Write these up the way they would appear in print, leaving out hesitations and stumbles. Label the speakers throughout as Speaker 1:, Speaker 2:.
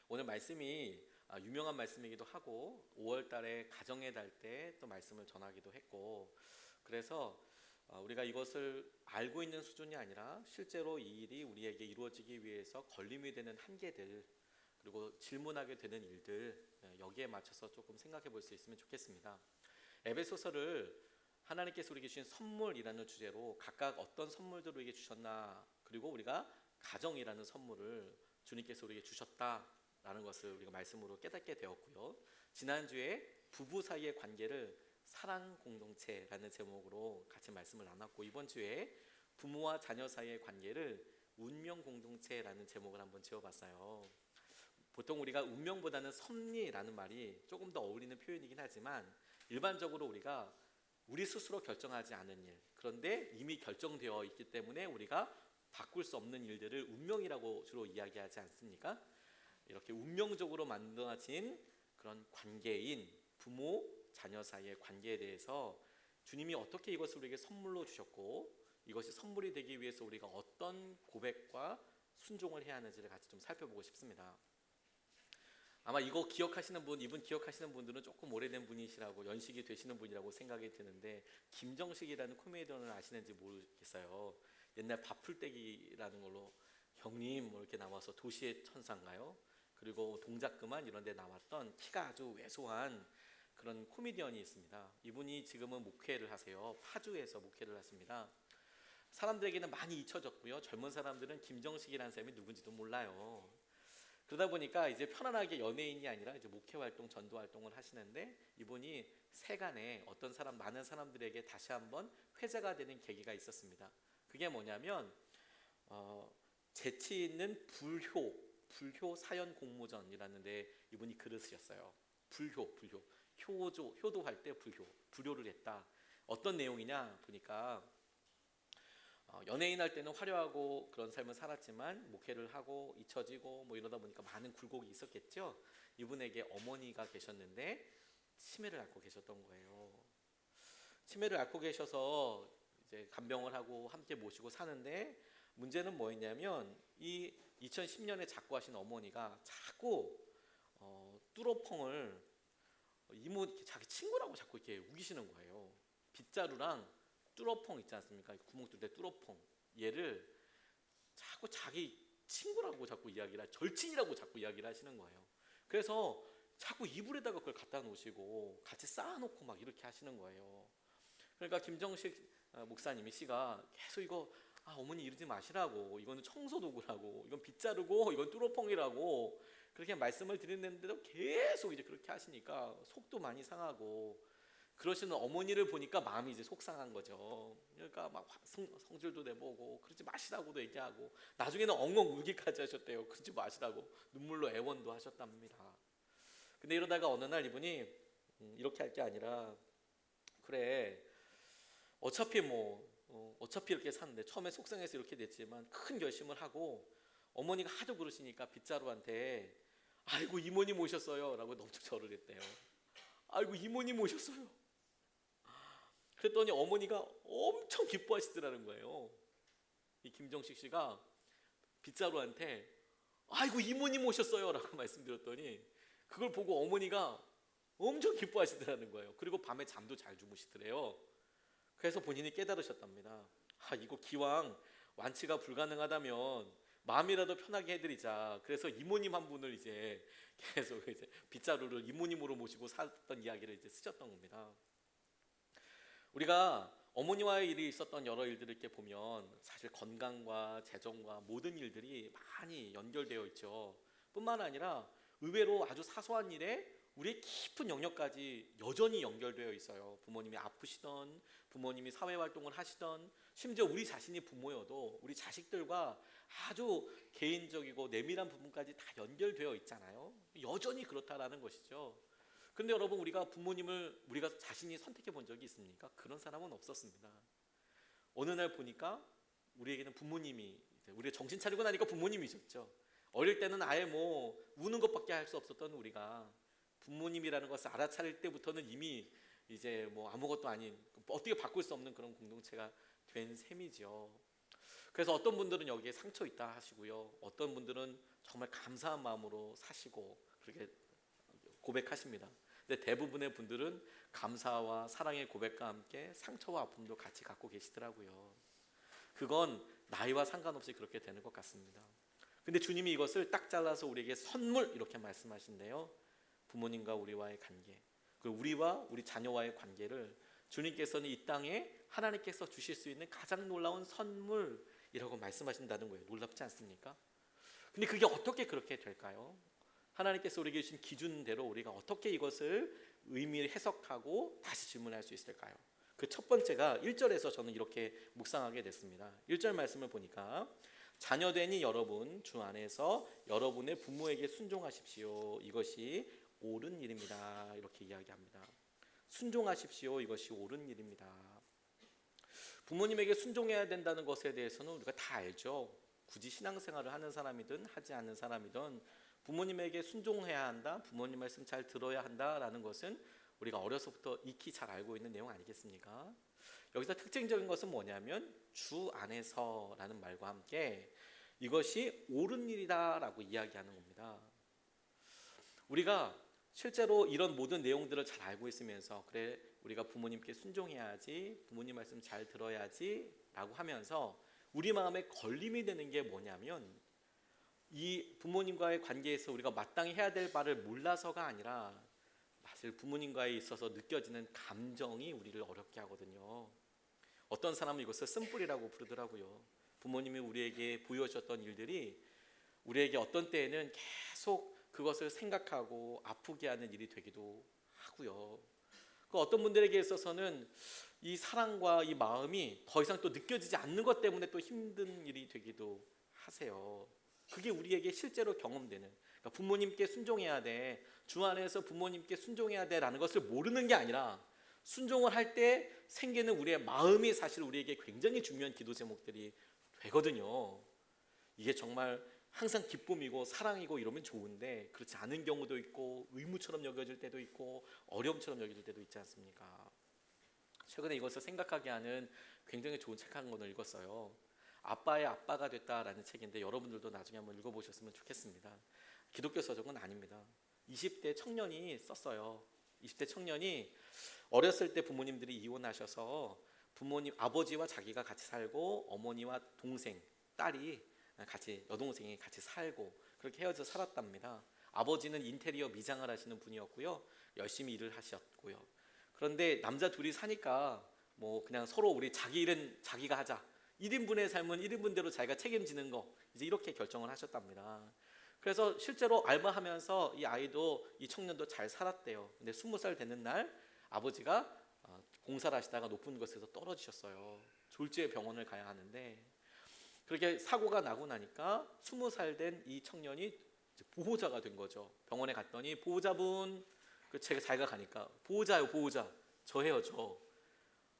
Speaker 1: 오늘 말씀이 유명한 말씀이기도 하고 5월 달에 가정의 달 때 또 말씀을 전하기도 했고, 그래서 우리가 이것을 알고 있는 수준이 아니라 실제로 이 일이 우리에게 이루어지기 위해서 걸림이 되는 한계들, 그리고 질문하게 되는 일들, 여기에 맞춰서 조금 생각해 볼 수 있으면 좋겠습니다. 에베소서를 하나님께서 우리에게 주신 선물이라는 주제로 각각 어떤 선물들을 우리에게 주셨나, 그리고 우리가 가정이라는 선물을 주님께서 우리에게 주셨다라는 것을 우리가 말씀으로 깨닫게 되었고요. 지난주에 부부 사이의 관계를 사랑 공동체라는 제목으로 같이 말씀을 나눴고, 이번 주에 부모와 자녀 사이의 관계를 운명 공동체라는 제목을 한번 지어봤어요. 보통 우리가 운명보다는 섭리라는 말이 조금 더 어울리는 표현이긴 하지만, 일반적으로 우리가 우리 스스로 결정하지 않은 일, 그런데 이미 결정되어 있기 때문에 우리가 바꿀 수 없는 일들을 운명이라고 주로 이야기하지 않습니까? 이렇게 운명적으로 만들어진 그런 관계인 부모, 자녀 사이의 관계에 대해서 주님이 어떻게 이것을 우리에게 선물로 주셨고, 이것이 선물이 되기 위해서 우리가 어떤 고백과 순종을 해야 하는지를 같이 좀 살펴보고 싶습니다. 아마 이거 기억하시는 분, 이분 기억하시는 분들은 조금 오래된 분이시라고, 연식이 되시는 분이라고 생각이 드는데, 김정식이라는 코미디언을 아시는지 모르겠어요. 옛날 밥풀떼기라는 걸로 형님 뭐 이렇게 나와서 도시의 천사인가요? 그리고 동작 그만 이런 데 나왔던 키가 아주 왜소한 그런 코미디언이 있습니다. 이분이 지금은 목회를 하세요. 파주에서 목회를 하십니다. 사람들에게는 많이 잊혀졌고요. 젊은 사람들은 김정식이라는 사람이 누군지도 몰라요. 그러다 보니까 이제 편안하게 연예인이 아니라 이제 목회 활동, 전도 활동을 하시는데, 이분이 세간에 어떤 사람, 많은 사람들에게 다시 한번 회자가 되는 계기가 있었습니다. 그게 뭐냐면 재치 있는 불효 사연 공모전이라는데 이분이 글을 쓰셨어요. 불효, 효도할 때 불효를 했다. 어떤 내용이냐 보니까, 연예인 할 때는 화려하고 그런 삶을 살았지만 목회를 하고 잊혀지고 뭐 이러다 보니까 많은 굴곡이 있었겠죠. 이분에게 어머니가 계셨는데 치매를 앓고 계셨던 거예요. 치매를 앓고 계셔서 이제 간병을 하고 함께 모시고 사는데, 문제는 뭐였냐면 이 2010년에 자꾸 하신 어머니가 자꾸 뚜러펑을 이모 자기 친구라고 자꾸 이렇게 우기시는 거예요. 빗자루랑 뚜러펑 있지 않습니까? 구멍 뚫을 때 뚜러펑, 얘를 자꾸 자기 친구라고 자꾸 이야기를, 절친이라고 자꾸 이야기를 하시는 거예요. 그래서 자꾸 이불에다가 그걸 갖다 놓으시고 같이 쌓아놓고 막 이렇게 하시는 거예요. 그러니까 김정식 목사님이 씨가 계속 이거 어머니 이러지 마시라고, 이거는 청소도구라고, 이건 빗자루고, 이건 뚜러펑이라고 그렇게 말씀을 드리는데도 계속 이제 그렇게 하시니까 속도 많이 상하고, 그러시는 어머니를 보니까 마음이 이제 속상한 거죠. 그러니까 막 성질도 내보고 그러지 마시라고도 얘기하고, 나중에는 엉엉 울기까지 하셨대요. 그러지 마시라고 눈물로 애원도 하셨답니다. 근데 이러다가 어느 날 이분이 이렇게 할 게 아니라, 그래 어차피 어차피 이렇게 사는데, 처음에 속상해서 이렇게 됐지만 큰 결심을 하고, 어머니가 하도 그러시니까 빗자루한테 아이고 이모님 오셨어요 라고 엄청 절을 했대요. 아이고 이모님 오셨어요. 그랬더니 어머니가 엄청 기뻐하시더라는 거예요. 이 김정식 씨가 빗자루한테 아이고 이모님 오셨어요 라고 말씀드렸더니, 그걸 보고 어머니가 엄청 기뻐하시더라는 거예요. 그리고 밤에 잠도 잘 주무시더래요. 그래서 본인이 깨달으셨답니다. 이거 기왕 완치가 불가능하다면 마음이라도 편하게 해드리자. 그래서 이모님 한 분을 이제 계속 이제 빗자루를 이모님으로 모시고 살았던 이야기를 이제 쓰셨던 겁니다. 우리가 어머니와의 일이 있었던 여러 일들을 이렇게 보면 사실 건강과 재정과 모든 일들이 많이 연결되어 있죠. 뿐만 아니라 의외로 아주 사소한 일에 우리의 깊은 영역까지 여전히 연결되어 있어요. 부모님이 아프시던, 부모님이 사회활동을 하시던, 심지어 우리 자신이 부모여도 우리 자식들과 아주 개인적이고 내밀한 부분까지 다 연결되어 있잖아요. 여전히 그렇다라는 것이죠. 근데 여러분, 우리가 부모님을 우리가 자신이 선택해 본 적이 있습니까? 그런 사람은 없었습니다. 어느 날 보니까 우리에게는 부모님이, 우리가 정신 차리고 나니까 부모님이셨죠. 어릴 때는 아예 우는 것밖에 할 수 없었던 우리가 부모님이라는 것을 알아차릴 때부터는 이미 이제 아무것도 아닌, 어떻게 바꿀 수 없는 그런 공동체가 된 셈이죠. 그래서 어떤 분들은 여기에 상처 있다 하시고요. 어떤 분들은 정말 감사한 마음으로 사시고 그렇게 고백하십니다. 근데 대부분의 분들은 감사와 사랑의 고백과 함께 상처와 아픔도 같이 갖고 계시더라고요. 그건 나이와 상관없이 그렇게 되는 것 같습니다. 근데 주님이 이것을 딱 잘라서 우리에게 선물 이렇게 말씀하신대요. 부모님과 우리와의 관계, 그리고 우리와 우리 자녀와의 관계를 주님께서는 이 땅에 하나님께서 주실 수 있는 가장 놀라운 선물이라고 말씀하신다는 거예요. 놀랍지 않습니까? 근데 그게 어떻게 그렇게 될까요? 하나님께서 우리에게 주신 기준대로 우리가 어떻게 이것을 의미를 해석하고 다시 질문할 수 있을까요? 그 첫 번째가 1절에서 저는 이렇게 묵상하게 됐습니다. 1절 말씀을 보니까 자녀되니 여러분 주 안에서 여러분의 부모에게 순종하십시오. 이것이 옳은 일입니다. 이렇게 이야기합니다. 순종하십시오. 이것이 옳은 일입니다. 부모님에게 순종해야 된다는 것에 대해서는 우리가 다 알죠. 굳이 신앙생활을 하는 사람이든 하지 않는 사람이든 부모님에게 순종해야 한다, 부모님 말씀 잘 들어야 한다라는 것은 우리가 어려서부터 익히 잘 알고 있는 내용 아니겠습니까? 여기서 특징적인 것은 뭐냐면 주 안에서라는 말과 함께 이것이 옳은 일이다라고 이야기하는 겁니다. 우리가 실제로 이런 모든 내용들을 잘 알고 있으면서 그래 우리가 부모님께 순종해야지, 부모님 말씀 잘 들어야지 라고 하면서 우리 마음에 걸림이 되는 게 뭐냐면 이 부모님과의 관계에서 우리가 마땅히 해야 될 바를 몰라서가 아니라 사실 부모님과에 있어서 느껴지는 감정이 우리를 어렵게 하거든요. 어떤 사람은 이것을 쓴뿌리라고 부르더라고요. 부모님이 우리에게 보여주셨던 일들이 우리에게 어떤 때에는 계속 그것을 생각하고 아프게 하는 일이 되기도 하고요. 그 어떤 분들에게 있어서는 이 사랑과 이 마음이 더 이상 또 느껴지지 않는 것 때문에 또 힘든 일이 되기도 하세요. 그게 우리에게 실제로 경험되는, 그러니까 부모님께 순종해야 돼, 주 안에서 부모님께 순종해야 돼라는 것을 모르는 게 아니라 순종을 할 때 생기는 우리의 마음이 사실 우리에게 굉장히 중요한 기도 제목들이 되거든요. 이게 정말 항상 기쁨이고 사랑이고 이러면 좋은데 그렇지 않은 경우도 있고 의무처럼 여겨질 때도 있고 어려움처럼 여겨질 때도 있지 않습니까? 최근에 이것을 생각하게 하는 굉장히 좋은 책 한 권을 읽었어요. 아빠의 아빠가 됐다라는 책인데 여러분들도 나중에 한번 읽어보셨으면 좋겠습니다. 기독교 서적은 아닙니다. 20대 청년이 썼어요. 20대 청년이 어렸을 때 부모님들이 이혼하셔서 부모님 아버지와 자기가 같이 살고 어머니와 동생, 딸이 같이 여동생이 같이 살고 그렇게 헤어져 살았답니다. 아버지는 인테리어 미장을 하시는 분이었고요. 열심히 일을 하셨고요. 그런데 남자 둘이 사니까 뭐 그냥 서로 우리 자기 일은 자기가 하자. 1인분의 삶은 1인분대로 자기가 책임지는 거 이제 이렇게 결정을 하셨답니다. 그래서 실제로 알바하면서 이 아이도 이 청년도 잘 살았대요. 근데 20살 되는 날 아버지가 공사를 하시다가 높은 곳에서 떨어지셨어요. 졸지에 병원을 가야 하는데 그렇게 사고가 나고 나니까 20살 된 이 청년이 보호자가 된 거죠. 병원에 갔더니 보호자분, 제가 자기가 가니까 보호자요 보호자, 저예요 저.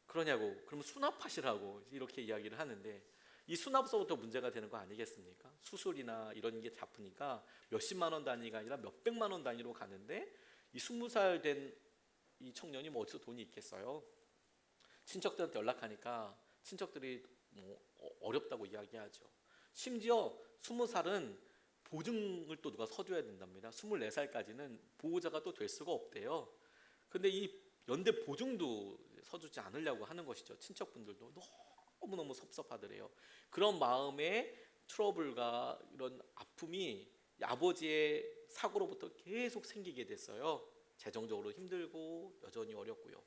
Speaker 1: 그러냐고, 그러면 수납하시라고 이렇게 이야기를 하는데 이 수납서부터 문제가 되는 거 아니겠습니까? 수술이나 이런 게 잡으니까 몇십만 원 단위가 아니라 몇백만 원 단위로 가는데 이 20살 된 이 청년이 뭐 어디서 돈이 있겠어요? 친척들한테 연락하니까 친척들이 뭐 어렵다고 이야기하죠. 심지어 20살은 보증을 또 누가 서줘야 된답니다. 24살까지는 보호자가 또 될 수가 없대요. 근데 이 연대 보증도 서주지 않으려고 하는 것이죠. 친척분들도 너무너무 섭섭하더래요. 그런 마음의 트러블과 이런 아픔이 아버지의 사고로부터 계속 생기게 됐어요. 재정적으로 힘들고 여전히 어렵고요.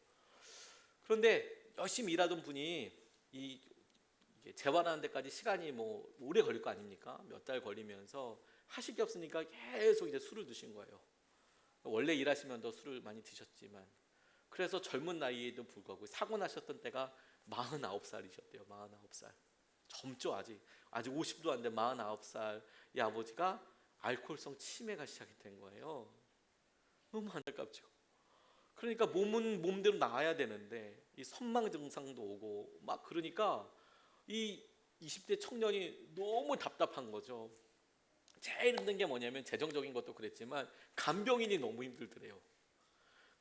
Speaker 1: 그런데 열심히 일하던 분이 이게 재활하는 데까지 시간이 뭐 오래 걸릴 거 아닙니까? 몇 달 걸리면서 하실 게 없으니까 계속 이제 술을 드신 거예요. 원래 일하시면 더 술을 많이 드셨지만 그래서 젊은 나이에도 불구하고 사고 나셨던 때가 49살이셨대요. 49살. 젊죠. 아직 50도 안 된 49살 이 아버지가 알코올성 치매가 시작이 된 거예요. 너무 안타깝죠. 그러니까 몸은 몸대로 나아야 되는데 이 선망 증상도 오고 막 그러니까 이 20대 청년이 너무 답답한 거죠. 제일 힘든 게 뭐냐면 재정적인 것도 그랬지만 간병인이 너무 힘들더래요.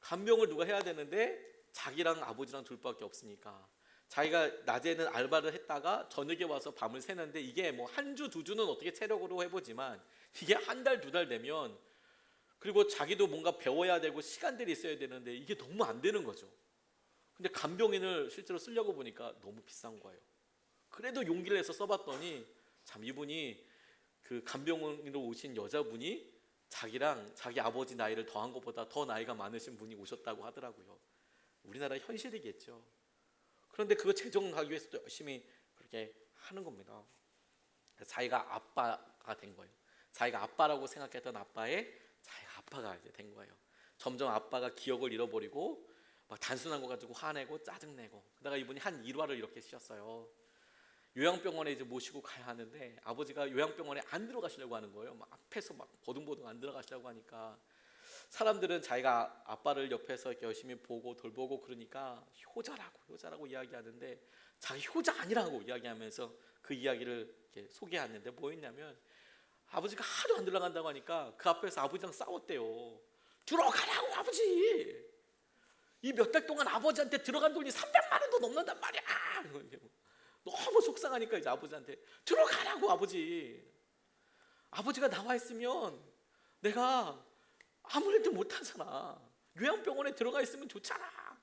Speaker 1: 간병을 누가 해야 되는데 자기랑 아버지랑 둘밖에 없으니까 자기가 낮에는 알바를 했다가 저녁에 와서 밤을 새는데 이게 뭐 한 주, 두 주는 어떻게 체력으로 해보지만 이게 한 달, 두 달 되면 그리고 자기도 뭔가 배워야 되고 시간들이 있어야 되는데 이게 너무 안 되는 거죠. 근데 간병인을 실제로 쓰려고 보니까 너무 비싼 거예요. 그래도 용기를 내서 써봤더니 참 이분이 그 간병인으로 오신 여자분이 자기랑 자기 아버지 나이를 더한 것보다 더 나이가 많으신 분이 오셨다고 하더라고요. 우리나라 현실이겠죠. 그런데 그거 재정하기 위해서도 열심히 그렇게 하는 겁니다. 자기가 아빠가 된 거예요. 자기가 아빠라고 생각했던 아빠의 자기가 아빠가 이제 된 거예요. 점점 아빠가 기억을 잃어버리고 막 단순한 거 가지고 화내고 짜증내고, 그러다가 이분이 한 일화를 이렇게 쓰셨어요. 요양병원에 이제 모시고 가야 하는데 아버지가 요양병원에 안 들어가시려고 하는 거예요. 막 앞에서 막 버둥버둥 안 들어가시려고 하니까 사람들은 자기가 아빠를 옆에서 이렇게 열심히 보고 돌보고 그러니까 효자라고 이야기하는데 자기 효자 아니라고 이야기하면서 그 이야기를 이렇게 소개하는데 뭐였냐면 아버지가 하도 안 들어간다고 하니까 그 앞에서 아버지랑 싸웠대요. 들어가라고 아버지. 이 몇 달 동안 아버지한테 들어간 돈이 300만 원도 넘는단 말이야. 너무 속상하니까 이제 아버지한테 들어가라고 아버지. 아버지가 나와 있으면 내가 아무 일도 못하잖아. 요양병원에 들어가 있으면 좋잖아.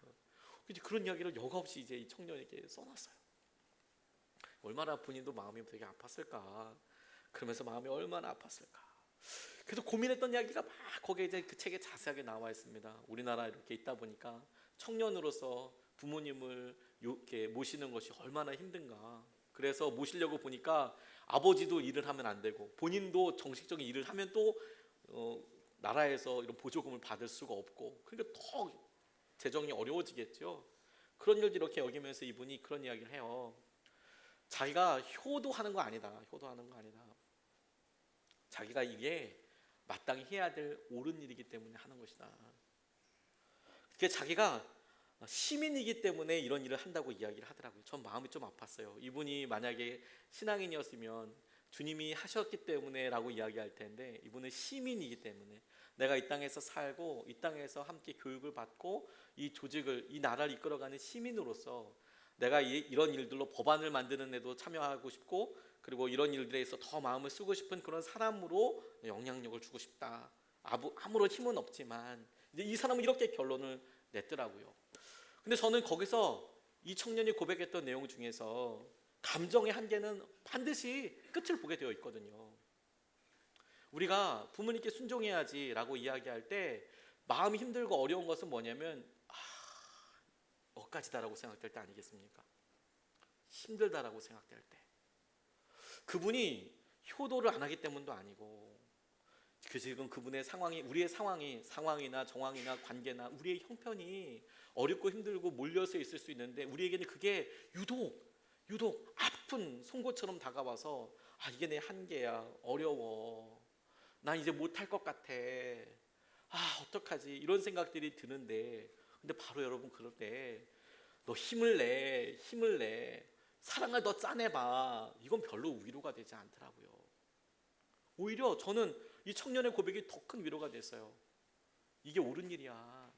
Speaker 1: 이제 그런 이야기를 여과 없이 이제 이 청년에게 써놨어요. 얼마나 본인도 마음이 되게 아팠을까. 그러면서 마음이 얼마나 아팠을까. 그래서 고민했던 이야기가 막 거기에 이제 그 책에 자세하게 나와 있습니다. 우리나라 이렇게 있다 보니까 청년으로서 부모님을 이렇게 모시는 것이 얼마나 힘든가. 그래서 모시려고 보니까 아버지도 일을 하면 안 되고 본인도 정식적인 일을 하면 또 나라에서 이런 보조금을 받을 수가 없고, 그러니까 더 재정이 어려워지겠죠. 그런 일들 이렇게 여기면서 이분이 그런 이야기를 해요. 자기가 효도하는 거 아니다. 효도하는 거 아니다. 자기가 이게 마땅히 해야 될 옳은 일이기 때문에 하는 것이다. 그게 자기가 시민이기 때문에 이런 일을 한다고 이야기를 하더라고요. 전 마음이 좀 아팠어요. 이분이 만약에 신앙인이었으면 주님이 하셨기 때문에 라고 이야기할 텐데 이분은 시민이기 때문에 내가 이 땅에서 살고 이 땅에서 함께 교육을 받고 이 조직을, 이 나라를 이끌어가는 시민으로서 내가 이런 일들로 법안을 만드는 데도 참여하고 싶고 그리고 이런 일들에서 더 마음을 쓰고 싶은 그런 사람으로 영향력을 주고 싶다. 아무런 힘은 없지만 이제 이 사람은 이렇게 결론을 냈더라고요. 근데 저는 거기서 이 청년이 고백했던 내용 중에서 감정의 한계는 반드시 끝을 보게 되어 있거든요. 우리가 부모님께 순종해야지라고 이야기할 때 마음이 힘들고 어려운 것은 뭐냐면 여기까지다라고 생각될 때 아니겠습니까? 힘들다라고 생각될 때. 그분이 효도를 안 하기 때문도 아니고 지금 그분의 상황이, 우리의 상황이나 정황이나 관계나 우리의 형편이 어렵고 힘들고 몰려서 있을 수 있는데 우리에게는 그게 유독 아픈 송곳처럼 다가와서 이게 내 한계야, 어려워, 난 이제 못할 것 같아, 어떡하지, 이런 생각들이 드는데, 근데 바로 여러분 그럴 때 너 힘을 내 사랑을 더 짜내봐, 이건 별로 위로가 되지 않더라고요. 오히려 저는 이 청년의 고백이 더 큰 위로가 됐어요. 이게 옳은 일이야.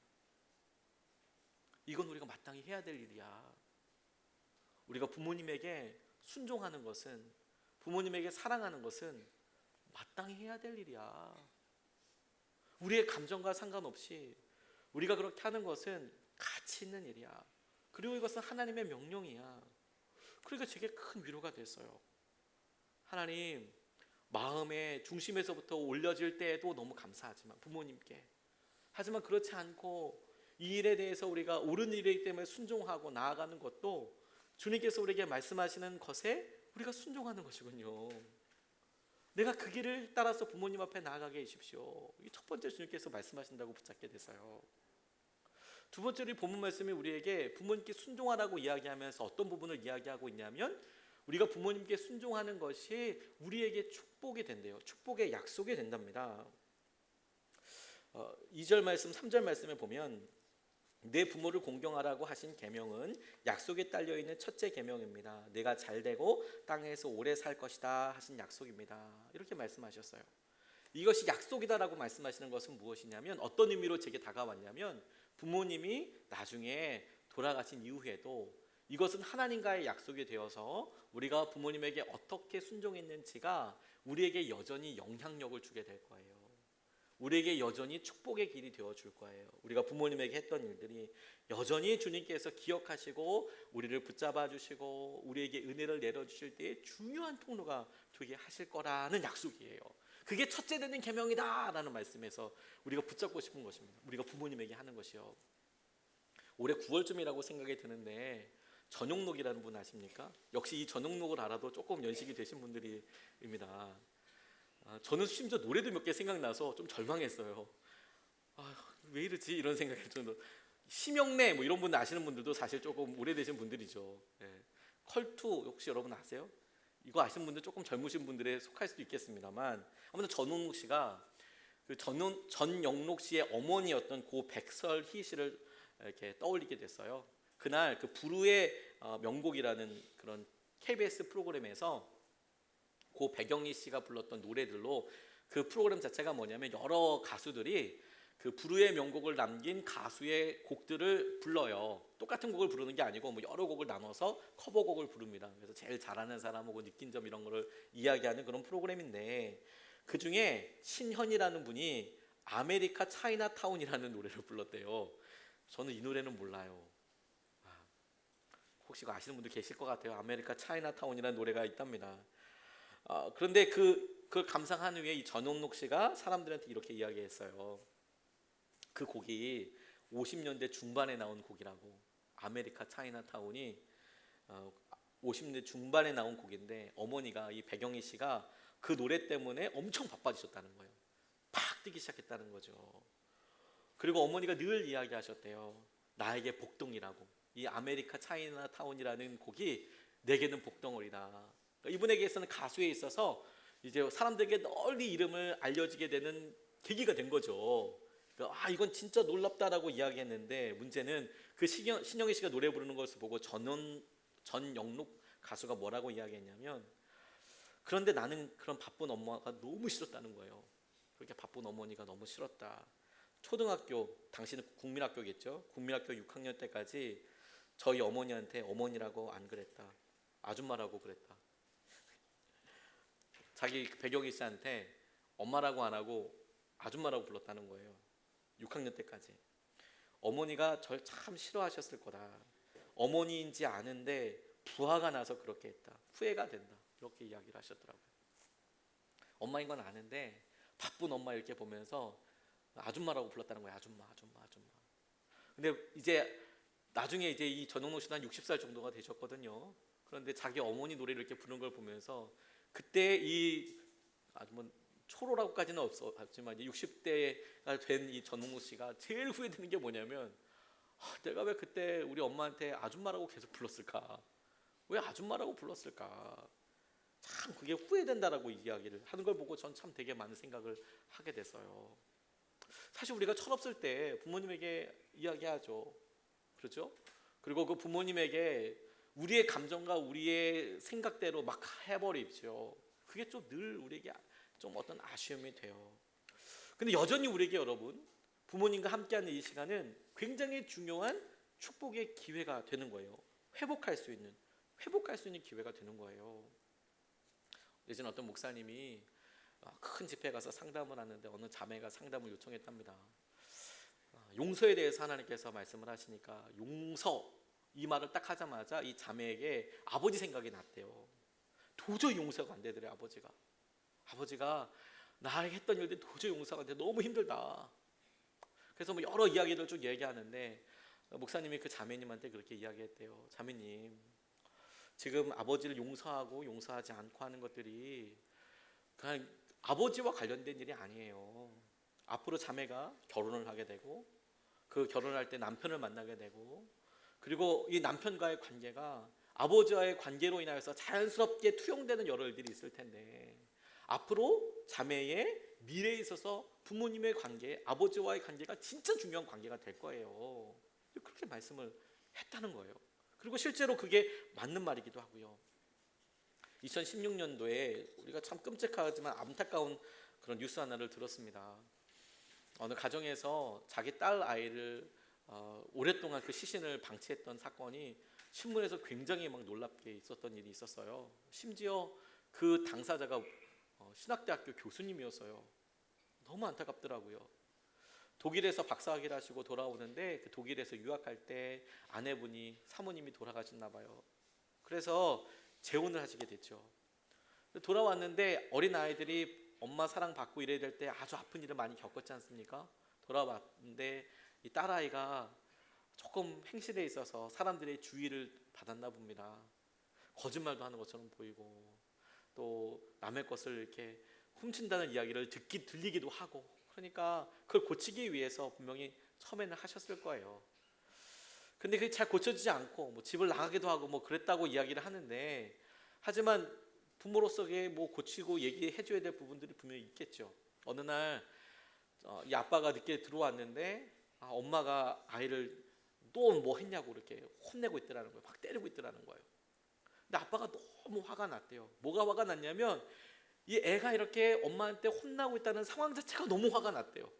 Speaker 1: 이건 우리가 마땅히 해야 될 일이야. 우리가 부모님에게 순종하는 것은, 부모님에게 사랑하는 것은 마땅히 해야 될 일이야. 우리의 감정과 상관없이 우리가 그렇게 하는 것은 가치 있는 일이야. 그리고 이것은 하나님의 명령이야. 그러니까 제게 큰 위로가 됐어요. 하나님, 마음의 중심에서부터 올려질 때에도 너무 감사하지만 부모님께, 하지만 그렇지 않고 이 일에 대해서 우리가 옳은 일이기 때문에 순종하고 나아가는 것도 주님께서 우리에게 말씀하시는 것에 우리가 순종하는 것이군요. 내가 그 길을 따라서 부모님 앞에 나아가게 해주십시오. 이게 첫 번째 주님께서 말씀하신다고 붙잡게 돼서요. 두 번째로 이 본문 말씀이 우리에게 부모님께 순종하라고 이야기하면서 어떤 부분을 이야기하고 있냐면, 우리가 부모님께 순종하는 것이 우리에게 축복이 된대요. 축복의 약속이 된답니다. 2절 말씀, 3절 말씀에 보면 내 부모를 공경하라고 하신 계명은 약속에 딸려 있는 첫째 계명입니다. 내가 잘되고 땅에서 오래 살 것이다 하신 약속입니다. 이렇게 말씀하셨어요. 이것이 약속이다라고 말씀하시는 것은 무엇이냐면, 어떤 의미로 제게 다가왔냐면, 부모님이 나중에 돌아가신 이후에도 이것은 하나님과의 약속이 되어서 우리가 부모님에게 어떻게 순종했는지가 우리에게 여전히 영향력을 주게 될 거예요. 우리에게 여전히 축복의 길이 되어줄 거예요. 우리가 부모님에게 했던 일들이 여전히 주님께서 기억하시고 우리를 붙잡아 주시고 우리에게 은혜를 내려주실 때에 중요한 통로가 되게 하실 거라는 약속이에요. 그게 첫째 되는 계명이다 라는 말씀에서 우리가 붙잡고 싶은 것입니다. 우리가 부모님에게 하는 것이요. 올해 9월쯤이라고 생각이 드는데 전용록이라는 분 아십니까? 역시 이 전용록을 알아도 조금 연식이 되신 분들입니다. 저는 심지어 노래도 몇 개 생각나서 좀 절망했어요. 왜 이러지? 이런 생각이 들어요. 심영래 뭐 이런 분들 아시는 분들도 사실 조금 오래되신 분들이죠. 예. 컬투 혹시 여러분 아세요? 이거 아시는 분들 조금 젊으신 분들에 속할 수도 있겠습니다만 아무튼 전용록 씨가 그 전영록 씨의 어머니였던 고 백설희 씨를 이렇게 떠올리게 됐어요. 그날 그 부르의 명곡이라는 그런 KBS 프로그램에서 고 백영희 씨가 불렀던 노래들로 그 프로그램 자체가 뭐냐면 여러 가수들이 그 부르의 명곡을 남긴 가수의 곡들을 불러요. 똑같은 곡을 부르는 게 아니고 뭐 여러 곡을 나눠서 커버곡을 부릅니다. 그래서 제일 잘하는 사람하고 느낀 점 이런 거를 이야기하는 그런 프로그램인데 그 중에 신현이라는 분이 아메리카 차이나타운이라는 노래를 불렀대요. 저는 이 노래는 몰라요. 혹시 아시는 분들 계실 것 같아요. 아메리카 차이나타운이라는 노래가 있답니다. 그런데 그걸 감상한 후에 이 전용록 씨가 사람들한테 이렇게 이야기했어요. 그 곡이 50년대 중반에 나온 곡이라고. 아메리카 차이나타운이 50년대 중반에 나온 곡인데 어머니가 이 백영희 씨가 그 노래 때문에 엄청 바빠지셨다는 거예요. 팍 뛰기 시작했다는 거죠. 그리고 어머니가 늘 이야기하셨대요. 나에게 복덩이라고. 이 아메리카 차이나타운이라는 곡이 내게는 복덩어리다. 그러니까 이분에게서는 가수에 있어서 이제 사람들에게 널리 이름을 알려지게 되는 계기가 된 거죠. 그러니까 이건 진짜 놀랍다라고 이야기했는데 문제는 그 신영희 씨가 노래 부르는 것을 보고 전영록 가수가 뭐라고 이야기했냐면 그런데 나는 그런 바쁜 엄마가 너무 싫었다는 거예요. 그렇게 바쁜 어머니가 너무 싫었다. 초등학교, 당시는 국민학교겠죠. 국민학교 6학년 때까지 저희 어머니한테 어머니라고 안 그랬다. 아줌마라고 그랬다. 자기 백영희 씨한테 엄마라고 안 하고 아줌마라고 불렀다는 거예요. 6학년 때까지. 어머니가 절 참 싫어하셨을 거다. 어머니인지 아는데 부하가 나서 그렇게 했다. 후회가 된다. 이렇게 이야기를 하셨더라고요. 엄마인 건 아는데 바쁜 엄마 이렇게 보면서 아줌마라고 불렀다는 거예요. 아줌마. 근데 이제 나중에 이제 이 전용록 씨는 한 60살 정도가 되셨거든요. 그런데 자기 어머니 노래를 이렇게 부르는 걸 보면서 그때 이 아주 뭐 초로라고까지는 없지만 60대가 된 이 전용록 씨가 제일 후회되는 게 뭐냐면 내가 왜 그때 우리 엄마한테 아줌마라고 계속 불렀을까? 왜 아줌마라고 불렀을까? 참 그게 후회된다라고 이야기를 하는 걸 보고 전 참 되게 많은 생각을 하게 됐어요. 사실 우리가 철없을 때 부모님에게 이야기하죠. 그렇죠? 그리고 그 부모님에게 우리의 감정과 우리의 생각대로 막 해버리죠. 그게 좀 늘 우리에게 좀 어떤 아쉬움이 돼요. 근데 여전히 우리에게 여러분 부모님과 함께하는 이 시간은 굉장히 중요한 축복의 기회가 되는 거예요. 회복할 수 있는 기회가 되는 거예요. 예전에 어떤 목사님이 큰 집회 가서 상담을 하는데 어느 자매가 상담을 요청했답니다. 용서에 대해서 하나님께서 말씀을 하시니까 용서 이 말을 딱 하자마자 이 자매에게 아버지 생각이 났대요. 도저히 용서가 안 되더래. 아버지가 나에게 했던 일들이 도저히 용서가 안 돼. 너무 힘들다. 그래서 뭐 여러 이야기를 쭉 얘기하는데 목사님이 그 자매님한테 그렇게 이야기했대요. 자매님, 지금 아버지를 용서하고 용서하지 않고 하는 것들이 그냥 아버지와 관련된 일이 아니에요. 앞으로 자매가 결혼을 하게 되고 그 결혼할 때 남편을 만나게 되고 그리고 이 남편과의 관계가 아버지와의 관계로 인하여서 자연스럽게 투영되는 여러 일들이 있을 텐데 앞으로 자매의 미래에 있어서 부모님의 관계, 아버지와의 관계가 진짜 중요한 관계가 될 거예요. 그렇게 말씀을 했다는 거예요. 그리고 실제로 그게 맞는 말이기도 하고요. 2016년도에 우리가 참 끔찍하지만 안타까운 그런 뉴스 하나를 들었습니다. 어느 가정에서 자기 딸 아이를 오랫동안 그 시신을 방치했던 사건이 신문에서 굉장히 막 놀랍게 있었던 일이 있었어요. 심지어 그 당사자가 신학대학교 교수님이었어요. 너무 안타깝더라고요. 독일에서 박사학위를 하시고 돌아오는데 그 독일에서 유학할 때 아내분이 사모님이 돌아가셨나 봐요. 그래서 재혼을 하시게 됐죠. 돌아왔는데 어린 아이들이 엄마 사랑받고 이래야 될 때 아주 아픈 일을 많이 겪었지 않습니까? 돌아왔는데 이 딸아이가 조금 행실에 있어서 사람들의 주의를 받았나 봅니다. 거짓말도 하는 것처럼 보이고 또 남의 것을 이렇게 훔친다는 이야기를 들리기도 하고, 그러니까 그걸 고치기 위해서 분명히 처음에는 하셨을 거예요. 근데 그게 잘 고쳐지지 않고 뭐 집을 나가기도 하고 뭐 그랬다고 이야기를 하는데, 하지만 부모로서 뭐 고치고 얘기해 줘야 될 부분들이 분명히 있겠죠. 어느 날 이 아빠가 늦게 들어왔는데 엄마가 아이를 또 뭐 했냐고 이렇게 혼내고 있더라는 거예요. 막 때리고 있더라는 거예요. 근데 아빠가 너무 화가 났대요. 뭐가 화가 났냐면 이 애가 이렇게 엄마한테 혼나고 있다는 상황 자체가 너무 화가 났대요.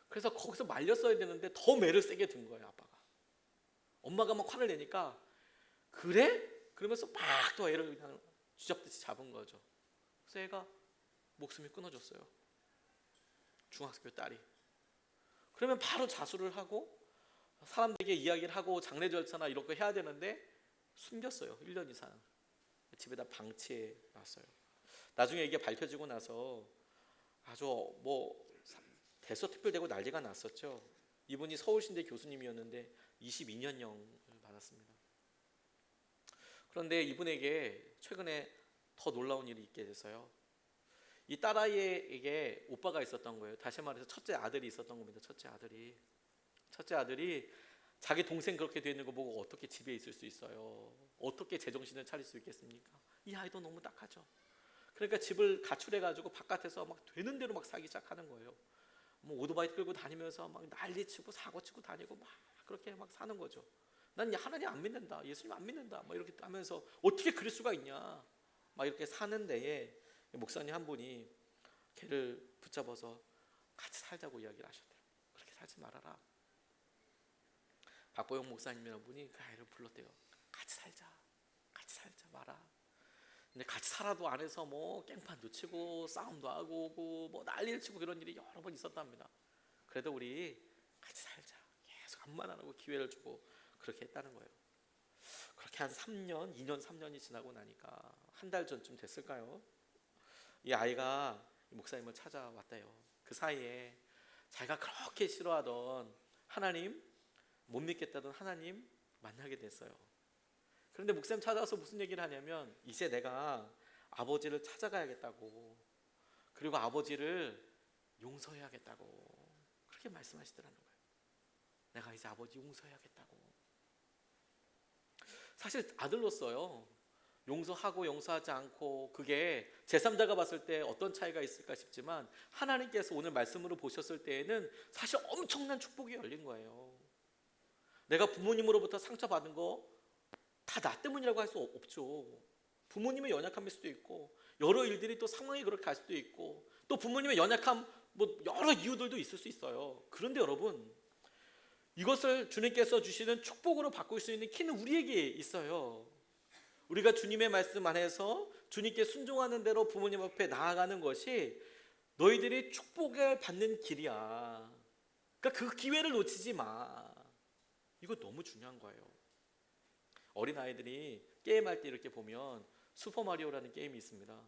Speaker 1: 그래서 거기서 말렸어야 되는데 더 매를 세게 든 거예요, 아빠가. 엄마가 막 화를 내니까 그래? 그러면서 막 또 애를 그냥 쥐잡듯이 잡은 거죠. 그래서 애가 목숨이 끊어졌어요. 중학교 딸이. 그러면 바로 자수를 하고 사람들에게 이야기를 하고 장례 절차나 이런 거 해야 되는데 숨겼어요. 1년 이상. 집에다 방치해 놨어요. 나중에 이게 밝혀지고 나서 아주 뭐 대서특필되고 난리가 났었죠. 이분이 서울신대 교수님이었는데 22년형을 받았습니다. 그런데 이분에게 최근에 더 놀라운 일이 있게 돼서요. 이 딸아이에게 오빠가 있었던 거예요. 다시 말해서 첫째 아들이 있었던 겁니다. 첫째 아들이 자기 동생 그렇게 되어 있는 거 보고 어떻게 집에 있을 수 있어요? 어떻게 제정신을 차릴 수 있겠습니까? 이 아이도 너무 딱하죠. 그러니까 집을 가출해가지고 바깥에서 막 되는 대로 막 살기 시작하는 거예요. 뭐 오토바이 끌고 다니면서 막 난리치고 사고치고 다니고 막 그렇게 막 사는 거죠. 난 하나님 안 믿는다, 예수님 안 믿는다, 막 이렇게 하면서 어떻게 그럴 수가 있냐, 막 이렇게 사는 데에 목사님 한 분이 걔를 붙잡아서 같이 살자고 이야기를 하셨대요. 그렇게 살지 말아라. 박보영 목사님이라는 분이 그 아이를 불렀대요. 같이 살자 마라. 근데 같이 살아도 안에서 뭐 깽판도 치고 싸움도 하고 오고 뭐 난리를 치고 그런 일이 여러 번 있었답니다. 그래도 우리 같이 살자, 계속 암만 안 하고 기회를 주고 그렇게 했다는 거예요. 그렇게 한 3년, 2년, 3년이 지나고 나니까 한 달 전쯤 됐을까요? 이 아이가 목사님을 찾아왔대요. 그 사이에 자기가 그렇게 싫어하던 하나님, 못 믿겠다던 하나님 만나게 됐어요. 그런데 목사님 찾아와서 무슨 얘기를 하냐면 이제 내가 아버지를 찾아가야겠다고, 그리고 아버지를 용서해야겠다고 그렇게 말씀하시더라는 거예요. 내가 이제 아버지 용서해야겠다고. 사실 아들로서요, 용서하고 용서하지 않고 그게 제3자가 봤을 때 어떤 차이가 있을까 싶지만 하나님께서 오늘 말씀으로 보셨을 때에는 사실 엄청난 축복이 열린 거예요. 내가 부모님으로부터 상처받은 거 다 나 때문이라고 할 수 없죠. 부모님의 연약함일 수도 있고 여러 일들이 또 상황이 그렇게 갈 수도 있고 또 부모님의 연약함 뭐 여러 이유들도 있을 수 있어요. 그런데 여러분, 이것을 주님께서 주시는 축복으로 바꿀 수 있는 키는 우리에게 있어요. 우리가 주님의 말씀 안에서 주님께 순종하는 대로 부모님 앞에 나아가는 것이 너희들이 축복을 받는 길이야. 그러니까 그 기회를 놓치지 마. 이거 너무 중요한 거예요. 어린아이들이 게임할 때 이렇게 보면 슈퍼마리오라는 게임이 있습니다.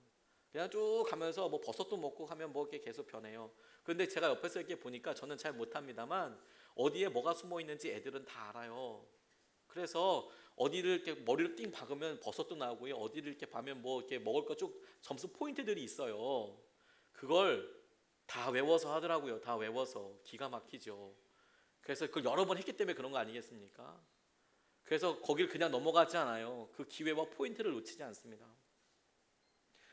Speaker 1: 그냥 쭉 가면서 뭐 버섯도 먹고 하면 뭐 이렇게 계속 변해요. 그런데 제가 옆에서 이렇게 보니까 저는 잘 못합니다만 어디에 뭐가 숨어 있는지 애들은 다 알아요. 그래서 어디를 이렇게 머리를 띵 박으면 버섯도 나오고요. 어디를 이렇게 봐면 뭐 이렇게 먹을 거 쭉 점수 포인트들이 있어요. 그걸 다 외워서 하더라고요. 다 외워서. 기가 막히죠. 그래서 그걸 여러 번 했기 때문에 그런 거 아니겠습니까? 그래서 거기를 그냥 넘어가지 않아요. 그 기회와 포인트를 놓치지 않습니다.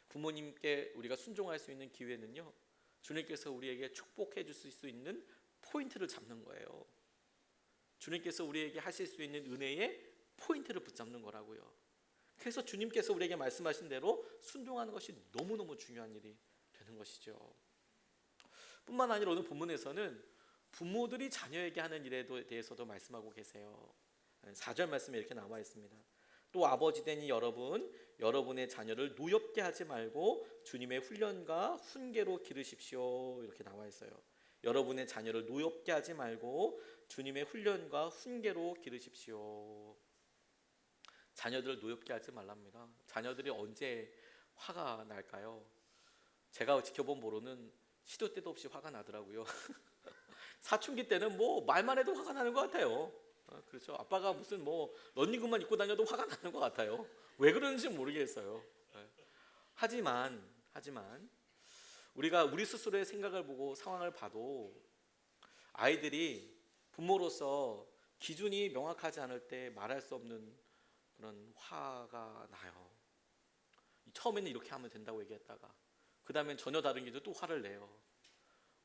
Speaker 1: 부모님께 우리가 순종할 수 있는 기회는요, 주님께서 우리에게 축복해 주실 수 있는 포인트를 잡는 거예요. 주님께서 우리에게 하실 수 있는 은혜의 포인트를 붙잡는 거라고요. 그래서 주님께서 우리에게 말씀하신 대로 순종하는 것이 너무너무 중요한 일이 되는 것이죠. 뿐만 아니라 오늘 본문에서는 부모들이 자녀에게 하는 일에 대해서도 말씀하고 계세요. 4절 말씀에 이렇게 나와 있습니다. 또 아버지 된 여러분, 여러분의 자녀를 노엽게 하지 말고 주님의 훈련과 훈계로 기르십시오. 이렇게 나와 있어요. 여러분의 자녀를 노엽게 하지 말고 주님의 훈련과 훈계로 기르십시오. 자녀들을 노엽게 하지 말랍니다. 자녀들이 언제 화가 날까요? 제가 지켜본 바로는 시도 때도 없이 화가 나더라고요. 사춘기 때는 뭐 말만 해도 화가 나는 것 같아요. 그렇죠. 아빠가 무슨 뭐 런닝구만 입고 다녀도 화가 나는 것 같아요. 왜 그러는지 모르겠어요. 하지만 우리가 우리 스스로의 생각을 보고 상황을 봐도 아이들이 부모로서 기준이 명확하지 않을 때 말할 수 없는 그런 화가 나요. 처음에는 이렇게 하면 된다고 얘기했다가 그 다음엔 전혀 다른 기준 또 화를 내요.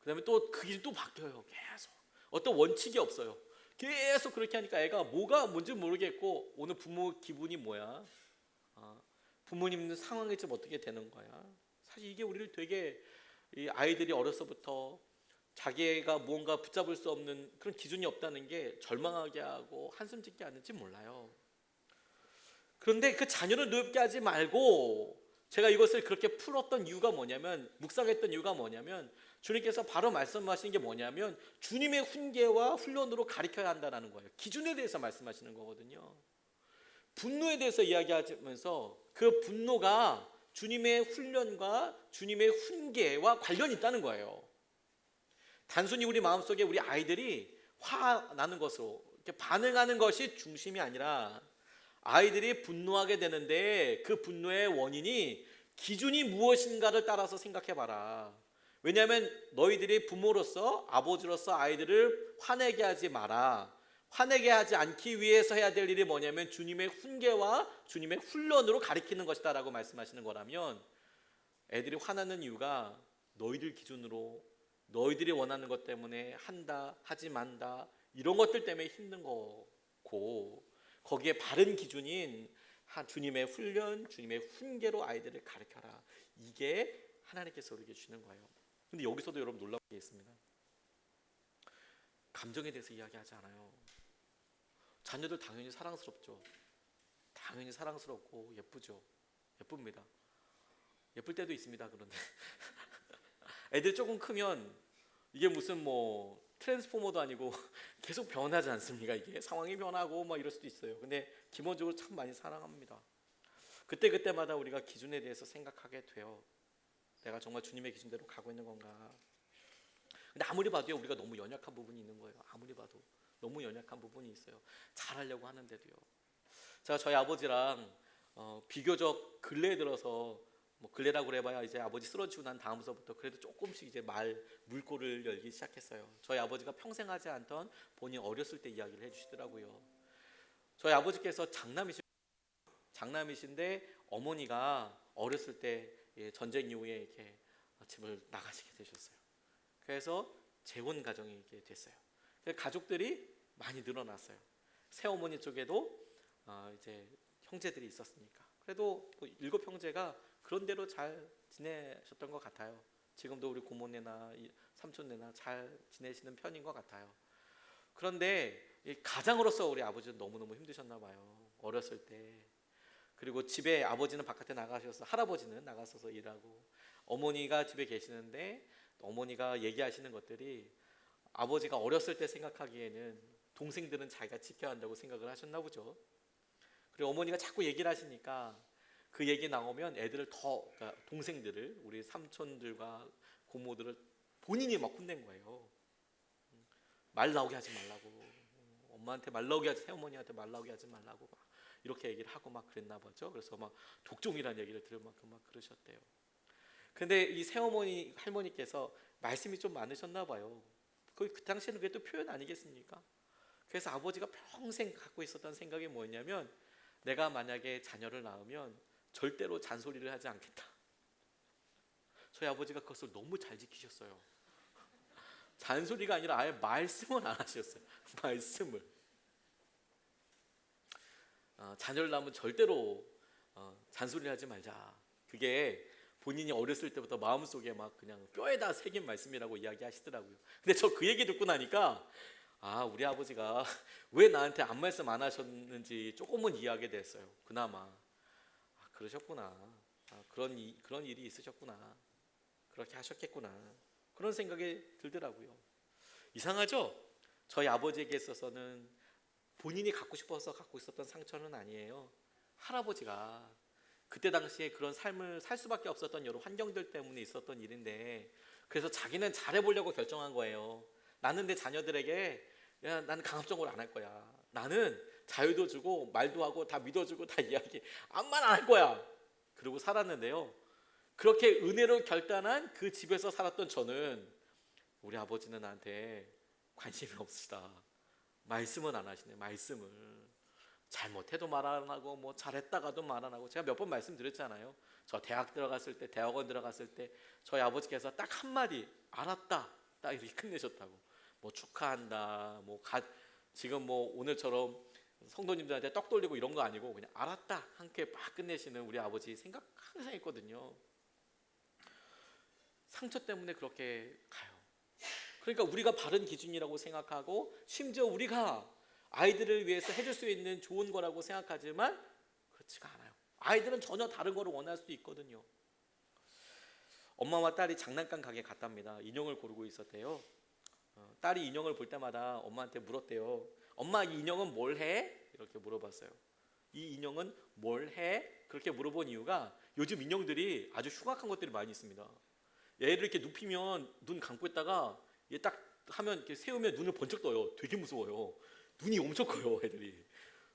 Speaker 1: 그 다음에 또 그 기준 또 바뀌어요. 계속 어떤 원칙이 없어요. 계속 그렇게 하니까 애가 뭐가 뭔지 모르겠고 오늘 부모 기분이 뭐야? 부모님 상황이 좀 어떻게 되는 거야? 사실 이게 우리를 되게 이 아이들이 어려서부터 자기가 무언가 붙잡을 수 없는 그런 기준이 없다는 게 절망하게 하고 한숨 짓게 하는지 몰라요. 그런데 그 자녀를 노엽게 하지 말고 제가 이것을 그렇게 풀었던 이유가 뭐냐면 묵상했던 이유가 뭐냐면 주님께서 바로 말씀하시는 게 뭐냐면 주님의 훈계와 훈련으로 가르쳐야 한다는 거예요. 기준에 대해서 말씀하시는 거거든요. 분노에 대해서 이야기하면서 그 분노가 주님의 훈련과 주님의 훈계와 관련이 있다는 거예요. 단순히 우리 마음속에 우리 아이들이 화나는 것으로 이렇게 반응하는 것이 중심이 아니라 아이들이 분노하게 되는데 그 분노의 원인이 기준이 무엇인가를 따라서 생각해 봐라. 왜냐하면 너희들이 부모로서 아버지로서 아이들을 화내게 하지 마라. 화내게 하지 않기 위해서 해야 될 일이 뭐냐면 주님의 훈계와 주님의 훈련으로 가리키는 것이다 라고 말씀하시는 거라면 애들이 화나는 이유가 너희들 기준으로 너희들이 원하는 것 때문에 한다 하지 만다 이런 것들 때문에 힘든 거고 거기에 바른 기준인 주님의 훈련, 주님의 훈계로 아이들을 가르쳐라. 이게 하나님께서 우리에게 주는 거예요. 근데 여기서도 여러분 놀라운 게 있습니다. 감정에 대해서 이야기하지 않아요. 자녀들 당연히 사랑스럽죠. 당연히 사랑스럽고 예쁘죠. 예쁩니다. 예쁠 때도 있습니다. 그런데 애들 조금 크면 이게 무슨 뭐 트랜스포머도 아니고 계속 변하지 않습니까? 이게 상황이 변하고 막 이럴 수도 있어요. 근데 기본적으로 참 많이 사랑합니다. 그때마다 우리가 기준에 대해서 생각하게 돼요. 내가 정말 주님의 기준대로 가고 있는 건가? 근데 아무리 봐도요, 우리가 너무 연약한 부분이 있는 거예요. 아무리 봐도 너무 연약한 부분이 있어요. 잘하려고 하는데도요. 제가 저희 아버지랑 비교적 근래에 들어서 뭐 근래라고 그래봐야 이제 아버지 쓰러지고 난 다음서부터 그래도 조금씩 이제 물꼬를 열기 시작했어요. 저희 아버지가 평생 하지 않던 본인 어렸을 때 이야기를 해주시더라고요. 저희 아버지께서 장남이신데 어머니가 어렸을 때 전쟁 이후에 이렇게 집을 나가시게 되셨어요. 그래서 재혼 가정이 이렇게 됐어요. 가족들이 많이 늘어났어요. 새어머니 쪽에도 이제 형제들이 있었으니까. 그래도 7 형제가 그런대로 잘 지내셨던 것 같아요. 지금도 우리 고모네나 삼촌네나 잘 지내시는 편인 것 같아요. 그런데 가장으로서 우리 아버지는 너무너무 힘드셨나 봐요. 어렸을 때. 그리고 집에 아버지는 바깥에 나가셔서 할아버지는 나가셔서 일하고 어머니가 집에 계시는데 어머니가 얘기하시는 것들이 아버지가 어렸을 때 생각하기에는 동생들은 자기가 지켜야 한다고 생각을 하셨나 보죠. 그리고 어머니가 자꾸 얘기를 하시니까 그 얘기 나오면 애들을 그러니까 동생들을 우리 삼촌들과 고모들을 본인이 막 혼낸 거예요. 말 나오게 하지 말라고, 엄마한테 말 나오게 하지, 새어머니한테 말 나오게 하지 말라고 막 이렇게 얘기를 하고 막 그랬나 보죠. 그래서 막 독종이라는 얘기를 들을 만큼 막 그러셨대요. 근데 이 새어머니 할머니께서 말씀이 좀 많으셨나 봐요. 그 당시에는 그게 또 표현 아니겠습니까? 그래서 아버지가 평생 갖고 있었던 생각이 뭐였냐면 내가 만약에 자녀를 낳으면 절대로 잔소리를 하지 않겠다. 저희 아버지가 그것을 너무 잘 지키셨어요. 잔소리가 아니라 아예 말씀을 안 하셨어요. 말씀을. 자녀를 낳으면 절대로 잔소리를 하지 말자. 그게 본인이 어렸을 때부터 마음속에 막 그냥 뼈에다 새긴 말씀이라고 이야기하시더라고요. 근데 저 그 얘기 듣고 나니까 우리 아버지가 왜 나한테 아무 말씀 안 하셨는지 조금은 이해하게 됐어요. 그나마 그러셨구나. 그런 일이 있으셨구나. 그렇게 하셨겠구나. 그런 생각이 들더라고요. 이상하죠? 저희 아버지에게 있어서는 본인이 갖고 싶어서 갖고 있었던 상처는 아니에요. 할아버지가 그때 당시에 그런 삶을 살 수밖에 없었던 여러 환경들 때문에 있었던 일인데, 그래서 자기는 잘해보려고 결정한 거예요. 나는 내 자녀들에게 나는 강압적으로 안 할 거야. 나는 자유도 주고 말도 하고 다 믿어주고 다 이야기 아무 말 안 할 거야. 그러고 살았는데요. 그렇게 은혜로 결단한 그 집에서 살았던 저는 우리 아버지는 나한테 관심이 없으시다. 말씀은 안 하시네. 말씀을 잘못해도 말 안 하고 뭐 잘했다가도 말 안 하고, 제가 몇 번 말씀드렸잖아요. 저 대학 들어갔을 때, 대학원 들어갔을 때 저희 아버지께서 딱 한마디 알았다 딱 이렇게 끝내셨다고. 뭐 축하한다, 지금 뭐 오늘처럼 성도님들한테 떡 돌리고 이런 거 아니고 그냥 알았다 함께 막 끝내시는 우리 아버지 생각 항상 했거든요. 상처 때문에 그렇게 가요. 그러니까 우리가 바른 기준이라고 생각하고, 심지어 우리가 아이들을 위해서 해줄 수 있는 좋은 거라고 생각하지만 그렇지가 않아요. 아이들은 전혀 다른 거를 원할 수도 있거든요. 엄마와 딸이 장난감 가게 갔답니다. 인형을 고르고 있었대요. 딸이 인형을 볼 때마다 엄마한테 물었대요. 엄마, 이 인형은 뭘 해? 이렇게 물어봤어요. 이 인형은 뭘 해? 그렇게 물어본 이유가 요즘 인형들이 아주 흉악한 것들이 많이 있습니다. 얘를 이렇게 눕히면 눈 감고 있다가 얘 딱 하면 이렇게 세우면 눈을 번쩍 떠요. 되게 무서워요. 눈이 엄청 커요, 애들이.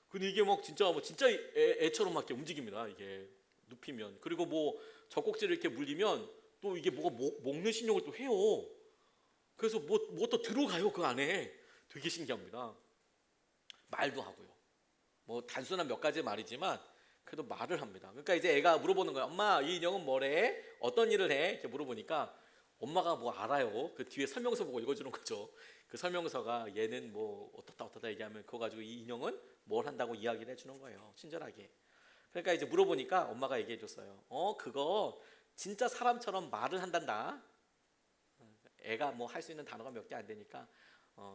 Speaker 1: 근데 이게 막 진짜 애처럼 막 이렇게 움직입니다. 이게 눕히면. 그리고 뭐 젖꼭지를 이렇게 물리면 또 이게 뭐가 먹는 신용을 또 해요. 그래서 뭐 또 들어가요, 그 안에. 되게 신기합니다. 말도 하고요. 뭐 단순한 몇 가지 말이지만 그래도 말을 합니다. 그러니까 이제 애가 물어보는 거예요. 엄마, 이 인형은 뭐래? 어떤 일을 해? 이렇게 물어보니까 엄마가 뭐 알아요. 그 뒤에 설명서 보고 읽어주는 거죠. 그 설명서가 얘는 뭐 어떻다 얘기하면 그거 가지고 이 인형은 뭘 한다고 이야기를 해주는 거예요. 친절하게. 그러니까 이제 물어보니까 엄마가 얘기해 줬어요. 그거 진짜 사람처럼 말을 한단다. 애가 뭐 할 수 있는 단어가 몇 개 안 되니까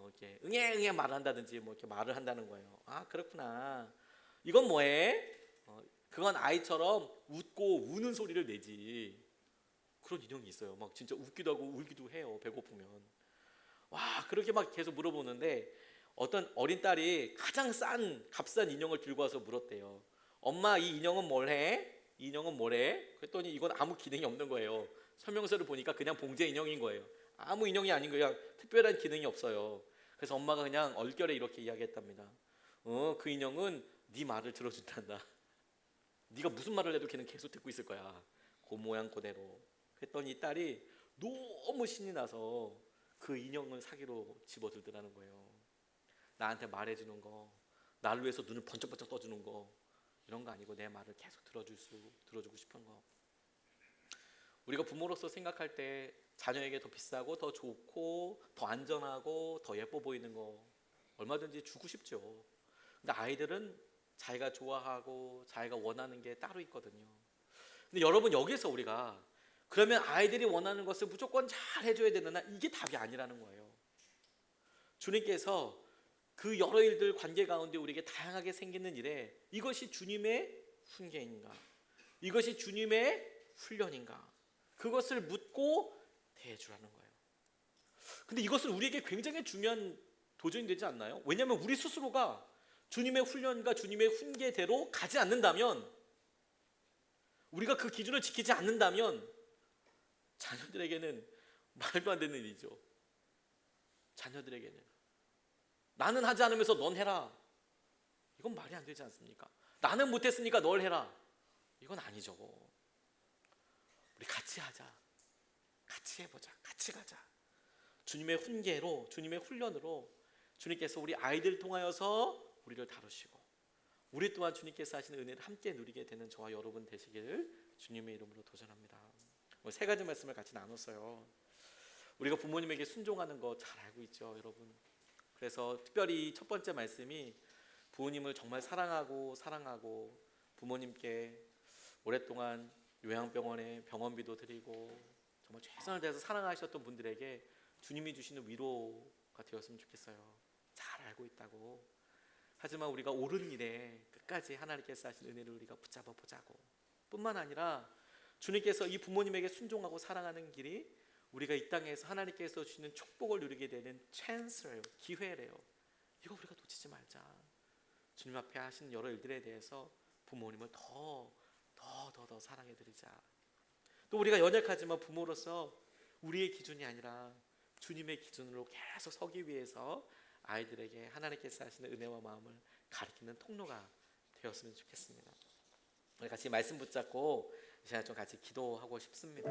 Speaker 1: 이렇게 응애 말을 한다든지 뭐 이렇게 말을 한다는 거예요. 그렇구나. 이건 뭐해? 그건 아이처럼 웃고 우는 소리를 내지. 그런 인형이 있어요. 막 진짜 웃기도 하고 울기도 해요. 배고프면. 와, 그렇게 막 계속 물어보는데 어떤 어린 딸이 가장 값싼 인형을 들고 와서 물었대요. 엄마, 이 인형은 뭘 해? 이 인형은 뭐래? 그랬더니 이건 아무 기능이 없는 거예요. 설명서를 보니까 그냥 봉제 인형인 거예요. 아무 인형이 아닌 거예요. 특별한 기능이 없어요. 그래서 엄마가 그냥 얼결에 이렇게 이야기했답니다. 그 인형은 네 말을 들어준단다. 네가 무슨 말을 해도 걔는 계속 듣고 있을 거야. 그 모양 그대로. 그랬더니 딸이 너무 신이 나서 그 인형을 사기로 집어들더라는 거예요. 나한테 말해주는 거, 나를 위해서 눈을 번쩍번쩍 떠주는 거, 이런 거 아니고 내 말을 계속 들어주고 싶은 거. 우리가 부모로서 생각할 때 자녀에게 더 비싸고 더 좋고 더 안전하고 더 예뻐 보이는 거 얼마든지 주고 싶죠. 근데 아이들은 자기가 좋아하고 자기가 원하는 게 따로 있거든요. 근데 여러분, 여기서 우리가 그러면 아이들이 원하는 것을 무조건 잘 해줘야 되느냐, 이게 답이 아니라는 거예요. 주님께서 그 여러 일들 관계 가운데 우리에게 다양하게 생기는 일에 이것이 주님의 훈계인가, 이것이 주님의 훈련인가, 그것을 묻고 대해주라는 거예요. 근데 이것은 우리에게 굉장히 중요한 도전이 되지 않나요? 왜냐하면 우리 스스로가 주님의 훈련과 주님의 훈계대로 가지 않는다면, 우리가 그 기준을 지키지 않는다면 자녀들에게는 말도 안 되는 일이죠. 자녀들에게는 나는 하지 않으면서 넌 해라, 이건 말이 안 되지 않습니까? 나는 못했으니까 널 해라, 이건 아니죠. 우리 같이 하자, 같이 해보자, 같이 가자. 주님의 훈계로, 주님의 훈련으로 주님께서 우리 아이들 통하여서 우리를 다루시고, 우리 또한 주님께서 하시는 은혜를 함께 누리게 되는 저와 여러분 되시기를 주님의 이름으로 도전합니다. 세 가지 말씀을 같이 나눴어요. 우리가 부모님에게 순종하는 거 잘 알고 있죠, 여러분. 그래서 특별히 첫 번째 말씀이 부모님을 정말 사랑하고 부모님께 오랫동안 요양병원에 병원비도 드리고 정말 최선을 다해서 사랑하셨던 분들에게 주님이 주시는 위로가 되었으면 좋겠어요. 알고 있다고. 하지만 우리가 옳은 일에 끝까지 하나님께서 하신 은혜를 우리가 붙잡아 보자고. 뿐만 아니라 주님께서 이 부모님에게 순종하고 사랑하는 길이 우리가 이 땅에서 하나님께서 주시는 축복을 누리게 되는 찬스래요, 기회래요. 이거 우리가 놓치지 말자. 주님 앞에 하신 여러 일들에 대해서 부모님을 더 사랑해드리자. 또 우리가 연약하지만 부모로서 우리의 기준이 아니라 주님의 기준으로 계속 서기 위해서 아이들에게 하나님께서 하시는 은혜와 마음을 가리키는 통로가 되었으면 좋겠습니다. 우리 같이 말씀 붙잡고 이 시간 좀 같이 기도하고 싶습니다.